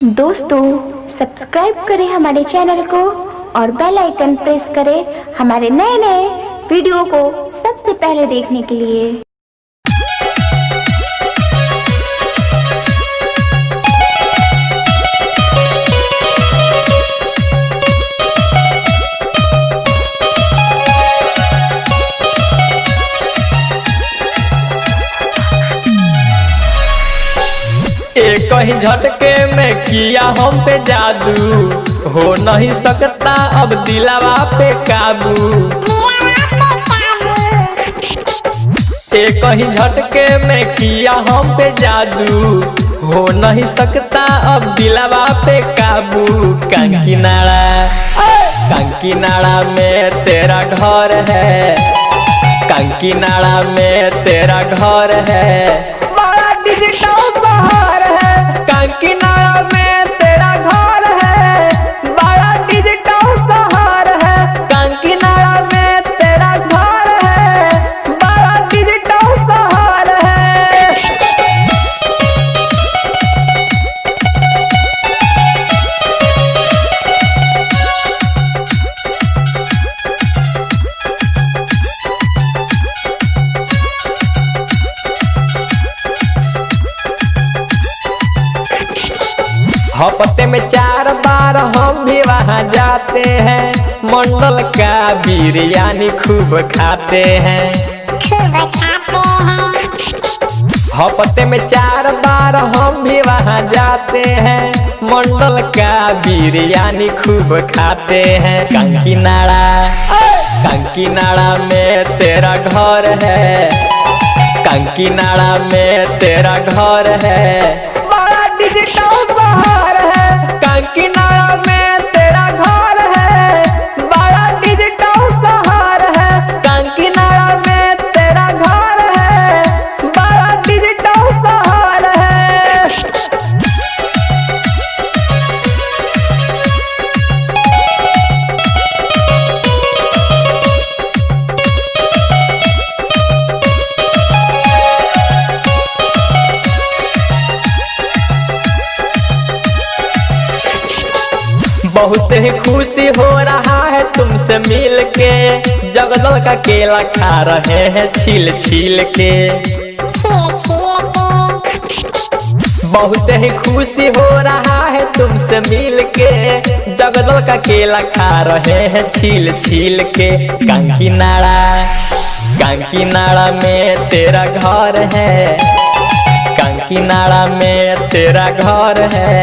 दोस्तों सब्सक्राइब करें हमारे चैनल को और बेल आइकन प्रेस करें हमारे नए नए वीडियो को सबसे पहले देखने के लिए। एक ही झटके में किया हम पे जादू, हो नहीं सकता अब दिलावा पे काबू। एक ही झटके में किया हम पे जादू, हो नहीं सकता अब दिलावा पे काबू। कांकीनाड़ा में तेरा घर है, कांकीनाड़ा में तेरा घर है, बड़ा डिजिटल शहर है। कांकीनाड़ा में तेरा घर है, बड़ा डिजिटल शहर है। कांकीनाड़ा में तेरा घर है, बड़ा डिजिटल शहर है। हफ्ते में 4 बार हम भी वहाँ जाते हैं, मंडल का बिरयानी खूब खाते हैं। हफ्ते में 4 बार हम भी वहाँ जाते हैं, मंडल का बिरयानी खूब खाते हैं। कांकीनाड़ा में तेरा घर है, कांकीनाड़ा में तेरा घर है, बड़ा डिजिटल शहर है। कांकीनाड़ा में तेरा घर है, बड़ा डिजिटल शहर है। कांकीनाड़ा में तेरा घर है, बड़ा डिजिटल शहर है। बहुत ही खुशी हो रहा है तुमसे मिल के, जगदल का केला खा रहे हैं छील छील के। बहुत ही खुशी हो रहा है तुमसे मिल के, जगदल का केला खा रहे हैं छील छील के। कांकीनाड़ा में तेरा घर है, कांकीनाड़ा में तेरा घर है,